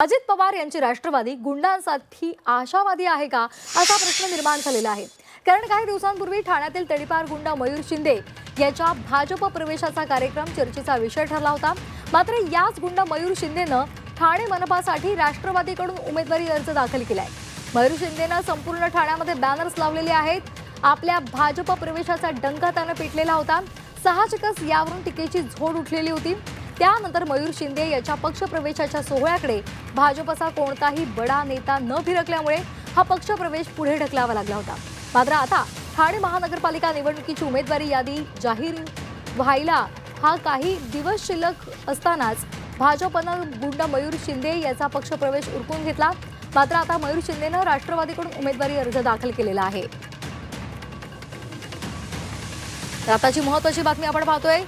अजित पवार यांची राष्ट्रवादी गुंडांसाठी आशावादी आहे का असा प्रश्न निर्माण झालेला आहे। कारण काही दिवसांपूर्वी ठाण्यातील तडीपार गुंड मयूर शिंदे याच्या भाजप प्रवेशाचा कार्यक्रम चर्चेचा विषय ठरला होता। मात्र याच गुंड मयूर शिंदेनं ठाणे मनपासाठी राष्ट्रवादीकडून उमेदवारी अर्ज दाखल केलाय। मयूर शिंदेनं संपूर्ण ठाण्यामध्ये बॅनर्स लावलेले आहेत। आपल्या भाजप प्रवेशाचा डंका त्यानं पेटलेला होता। साहजिकच यावरून टीकेची झोड उठलेली होती। त्यानंतर मयूर शिंदे याच्या पक्षप्रवेशाच्या सोहळ्याकडे भाजपचा कोणताही बडा नेता न फिरकल्यामुळे हा पक्षप्रवेश पुढे ढकलावा लागला होता। मात्र आता ठाणे महानगरपालिका निवडणुकीची उमेदवारी यादी जाहीर व्हायला हा काही दिवस शिल्लक असतानाच भाजपनं गुंड मयूर शिंदे याचा पक्षप्रवेश उरकून घेतला। मात्र आता मयूर शिंदेनं राष्ट्रवादीकडून उमेदवारी अर्ज दाखल केलेला आहे। आताची महत्त्वाची बातमी आपण पाहतोय।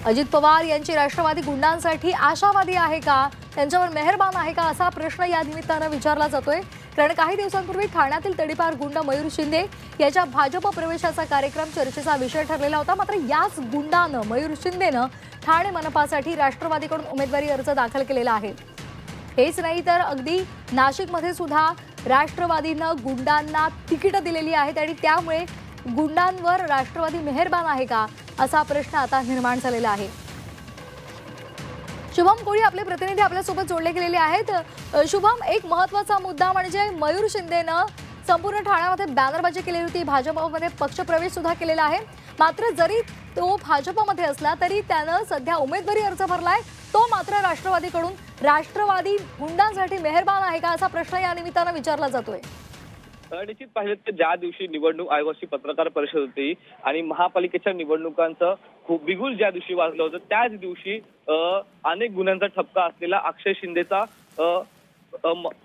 अजित पवार यांची राष्ट्रवादी गुंडांसाठी आशावादी आहे का, त्यांच्यावर मेहरबान आहे का असा प्रश्न या निमित्तानं विचारला जातोय। कारण काही दिवसांपूर्वी ठाण्यातील तडीपार गुंड मयूर शिंदे याच्या भाजप प्रवेशाचा कार्यक्रम चर्चेचा विषय ठरलेला होता। मात्र याच गुंडानं मयूर शिंदेनं ठाणे मनपासाठी राष्ट्रवादीकडून उमेदवारी अर्ज दाखल केलेला आहे। हेच नाही तर अगदी नाशिकमध्ये सुद्धा राष्ट्रवादीनं गुंडांना तिकीट दिलेली आहेत आणि त्यामुळे गुंडांवर राष्ट्रवादी मेहरबान आहे का असा प्रश्न आता निर्माण झालेला आहे। शुभम कोळी आपले प्रतिनिधी आपल्यासोबत जोडले गेलेले आहेत। शुभम, एक महत्त्वाचा मुद्दा म्हणजे मयूर शिंदेनं संपूर्ण ठाण्यामध्ये बॅनरबाजी केली होती, भाजपमध्ये पक्षप्रवेश सुद्धा केलेला आहे। मात्र जरी तो भाजपमध्ये असला तरी त्यानं सध्या उमेदवारी अर्ज भरलाय, तो मात्र राष्ट्रवादीकडून राष्ट्रवादी गुंडांसाठी मेहरबान आहे का असा प्रश्न या निमित्तानं विचारला जातोय। निश्चित पाहिलं तर ज्या दिवशी निवडणूक आयोगाची पत्रकार परिषद होती आणि महापालिकेच्या निवडणुकांचं खूप बिगुल ज्या दिवशी वाजलं होतं त्याच दिवशी अनेक गुन्ह्यांचा ठपका असलेला अक्षय शिंदेचा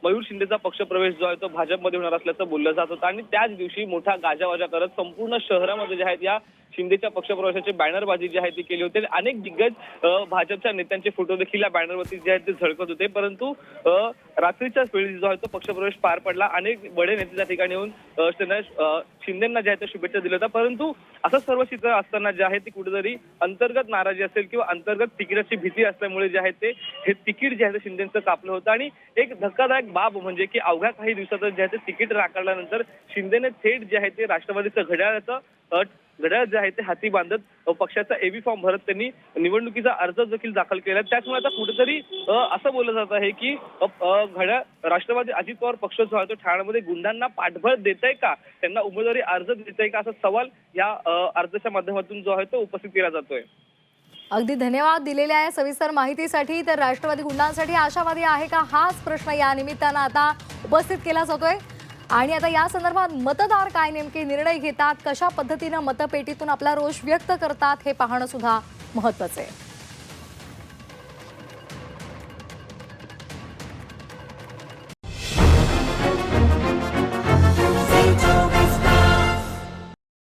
मयूर शिंदेचा पक्षप्रवेश जो आहे तो भाजपमध्ये होणार असल्याचं बोललं जात होतं आणि त्याच दिवशी मोठा गाजावाजा करत संपूर्ण शहरामध्ये जे आहेत या शिंदेच्या पक्षप्रवेशाचे बॅनरबाजी जी आहे ती केली होती। अनेक दिग्गज भाजपच्या नेत्यांचे फोटो देखील या बॅनरवरती जे आहेत ते झळकत होते। परंतु रात्रीच्याच वेळी जो आहे तो पक्षप्रवेश पार पडला। अनेक बडे नेते त्या ठिकाणी येऊन शिंदेंना जे आहे ते शुभेच्छा दिल्या होत्या। परंतु असं सर्व चित्र असताना जे आहे ते कुठेतरी अंतर्गत नाराजी असेल किंवा अंतर्गत तिकिटाची भीती असल्यामुळे जे आहे ते हे तिकीट जे आहे ते शिंदेंचं कापलं होतं। आणि एक धक्कादायक बाब म्हणजे की अवघ्या काही दिवसातच जे आहे ते तिकीट नाकारल्यानंतर शिंदेने थेट जे आहे ते राष्ट्रवादीचं घड्याळ जे आहे ते हाती बांधत पक्षाचा एबी फॉर्म भरत त्यांनी निवडणुकीचा अर्ज देखील दाखल केला। त्यामुळे आता कुठेतरी असं बोललं जात आहे की राष्ट्रवादी अजित पवार पक्ष जो आहे तो ठाण्यामध्ये गुंडांना पाठबळ देत आहे का, त्यांना उमेदवारी अर्ज देत आहे का असा सवाल या अर्जाच्या माध्यमातून जो आहे तो उपस्थित केला जातोय। अगदी धन्यवाद दिलेल्या आहे सविस्तर माहितीसाठी। तर राष्ट्रवादी गुंडांसाठी आशावादी आहे का हाच प्रश्न या निमित्तानं आता उपस्थित केला जातोय। आणि आता या संदर्भात मतदार काय नेमके निर्णय घेतात, कशा पद्धतीनं मतपेटीतून आपला रोष व्यक्त करतात हे पाहणं सुद्धा महत्त्वाचं आहे।